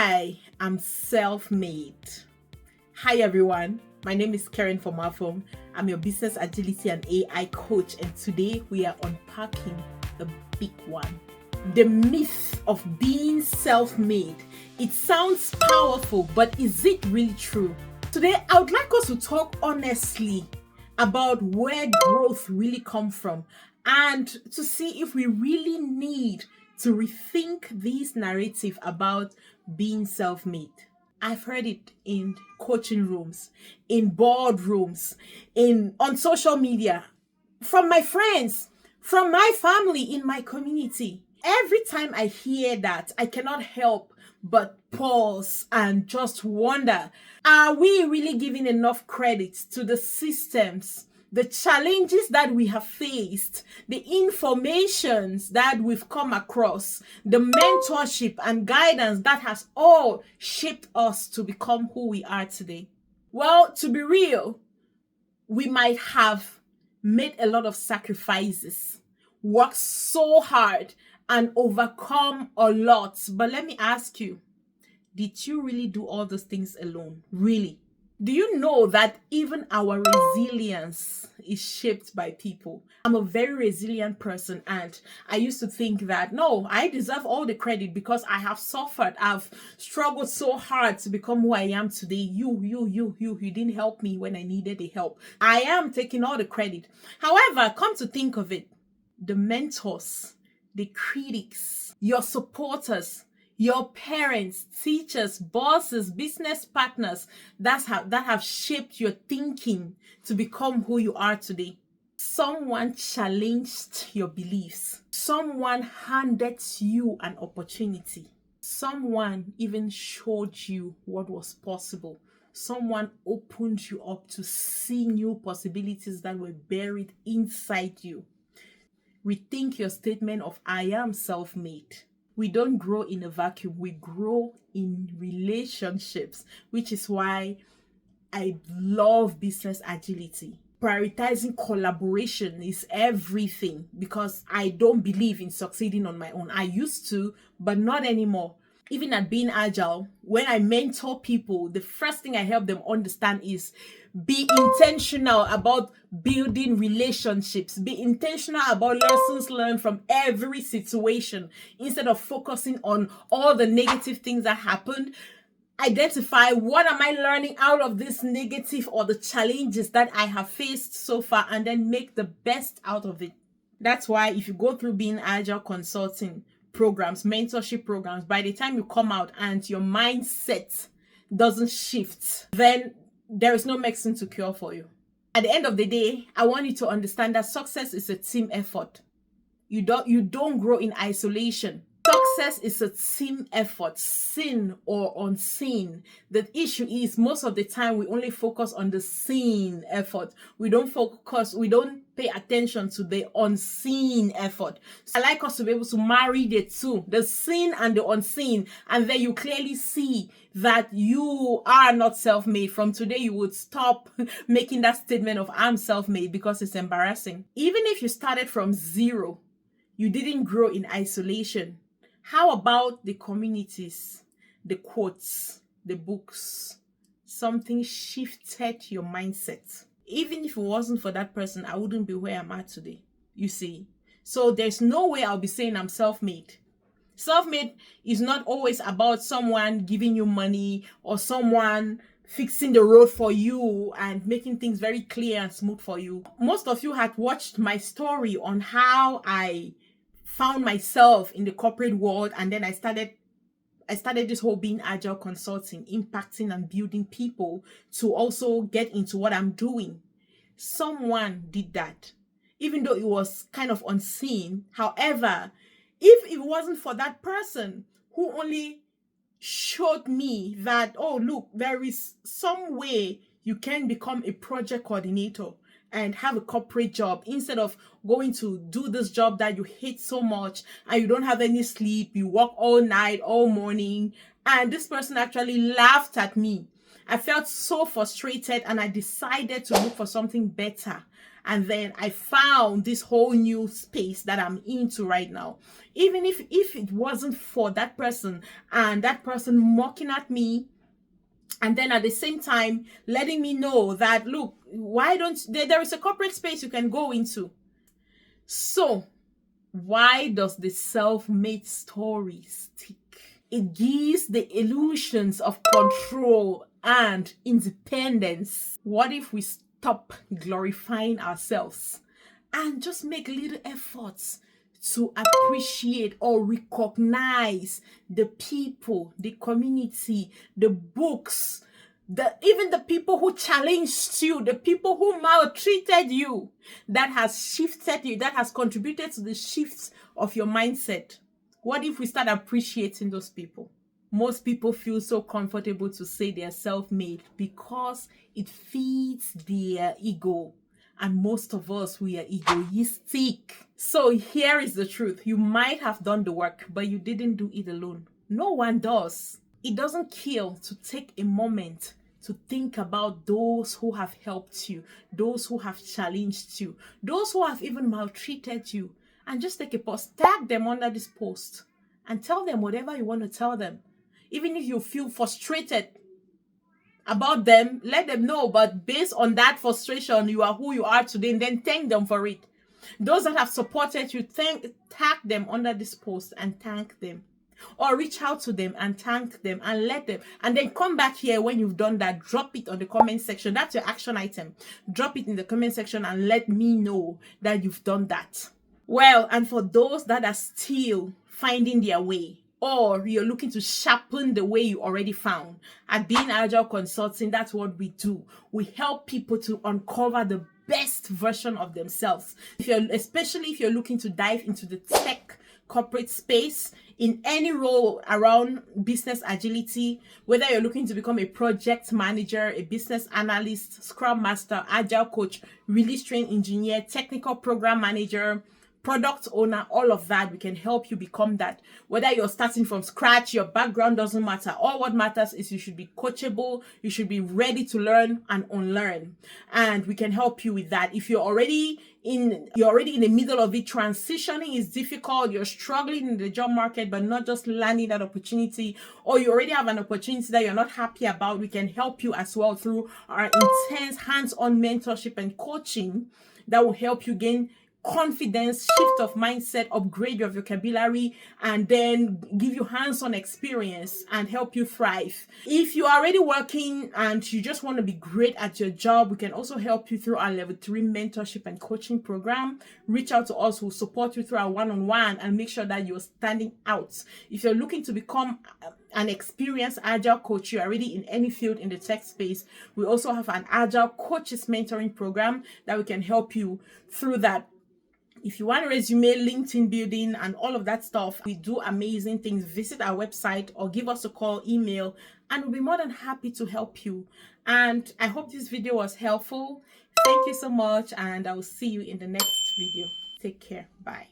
I am self-made. Hi everyone, my name is Fomafung. I'm your business agility and AI coach, and today we are unpacking the big one. The myth of being self-made. It sounds powerful, but is it really true? Today, I would like us to talk honestly about where growth really comes from and to see if we really need to rethink this narrative about being self-made. I've heard it in coaching rooms, in boardrooms, on social media, from my friends, from my family, in my community. Every time I hear that, I cannot help but pause and just wonder, are we really giving enough credit to the systems, the challenges that we have faced, the informations that we've come across, the mentorship and guidance that has all shaped us to become who we are today? Well, to be real, we might have made a lot of sacrifices, worked so hard, and overcome a lot. But let me ask you, did you really do all those things alone? Really? Do you know that even our resilience is shaped by people? I'm a very resilient person, and I used to think that, no, I deserve all the credit because I have suffered. I've struggled so hard to become who I am today. You didn't help me when I needed the help. I am taking all the credit. However, come to think of it, the mentors, the critics, your supporters, your parents, teachers, bosses, business partners that have shaped your thinking to become who you are today. Someone challenged your beliefs. Someone handed you an opportunity. Someone even showed you what was possible. Someone opened you up to see new possibilities that were buried inside you. Rethink your statement of I am self-made. We don't grow in a vacuum. We grow in relationships, which is why I love business agility. Prioritizing collaboration is everything because I don't believe in succeeding on my own. I used to, but not anymore. Even at being agile, when I mentor people, the first thing I help them understand is be intentional about building relationships. Be intentional about lessons learned from every situation. Instead of focusing on all the negative things that happened, identify what am I learning out of this negative or the challenges that I have faced so far, and then make the best out of it. That's why if you go through being agile consulting programs, mentorship programs, by the time you come out and your mindset doesn't shift, then there is no medicine to cure for you. At the end of the day, I want you to understand that success is a team effort. You don't grow in isolation. Success is a team effort, seen or unseen. The issue is most of the time we only focus on the seen effort. We don't pay attention to the unseen effort. So I like us to be able to marry the two, the seen and the unseen, and then you clearly see that you are not self-made. From today, you would stop making that statement of I'm self-made because it's embarrassing. Even if you started from zero, you didn't grow in isolation. How about the communities, the quotes, the books? Something shifted your mindset. Even if it wasn't for that person, I wouldn't be where I'm at today. You see? So there's no way I'll be saying I'm self-made. Self-made is not always about someone giving you money or someone fixing the road for you and making things very clear and smooth for you. Most of you had watched my story on how I found myself in the corporate world, and then I started this whole being agile consulting, impacting and building people to also get into what I'm doing. Someone did that, even though it was kind of unseen. However, if it wasn't for that person who only showed me that, oh, look, there is some way you can become a project coordinator and have a corporate job instead of going to do this job that you hate so much and you don't have any sleep, you work all night, all morning. And this person actually laughed at me. I felt so frustrated and I decided to look for something better. and then I found this whole new space that I'm into right now. Even if it wasn't for that person and that person mocking at me, and then at the same time letting me know that, look, why don't there is a corporate space you can go into. So why does the self-made story stick? It gives the illusions of control and independence. What if we stop glorifying ourselves and just make little efforts to appreciate or recognize the people, the community, the books, even the people who challenged you, the people who maltreated you, that has shifted you, that has contributed to the shifts of your mindset? What if we start appreciating those people? Most people feel so comfortable to say they're self-made because it feeds their ego. And most of us, we are egoistic. So here is the truth. You might have done the work, but you didn't do it alone. No one does. It doesn't kill to take a moment to think about those who have helped you, those who have challenged you, those who have even maltreated you, and just take a pause, tag them under this post, and tell them whatever you want to tell them. Even if you feel frustrated about them, let them know, but based on that frustration, you are who you are today, and then thank them for it. Those that have supported you, tag them under this post and thank them. Or reach out to them and thank them and let them, and then come back here when you've done that. Drop it on the comment section. That's your action item. Drop it in the comment section and let me know that you've done that. Well, and for those that are still finding their way, or you're looking to sharpen the way you already found, at Being Agile Consulting, that's what we do. We help people to uncover the best version of themselves. Especially if you're looking to dive into the tech corporate space in any role around business agility, whether you're looking to become a project manager, a business analyst, Scrum Master, Agile Coach, release train engineer, technical program manager, product owner, all of that, we can help you become that. Whether you're starting from scratch, your background doesn't matter. All what matters is you should be coachable, you should be ready to learn and unlearn, and we can help you with that. If you're already in the middle of it, transitioning is difficult, you're struggling in the job market but not just landing that opportunity, or you already have an opportunity that you're not happy about, we can help you as well through our intense hands-on mentorship and coaching that will help you gain confidence, shift of mindset, upgrade your vocabulary, and then give you hands-on experience and help you thrive. If you're already working and you just want to be great at your job, we can also help you through our level 3 mentorship and coaching program. Reach out to us, we'll support you through our one-on-one and make sure that you're standing out. If you're looking to become an experienced Agile coach, you're already in any field in the tech space, we also have an Agile Coaches mentoring program that we can help you through that. If you want a resume, LinkedIn building, and all of that stuff, we do amazing things. Visit our website or give us a call, email, and we'll be more than happy to help you. And I hope this video was helpful. Thank you so much, and I will see you in the next video. Take care. Bye.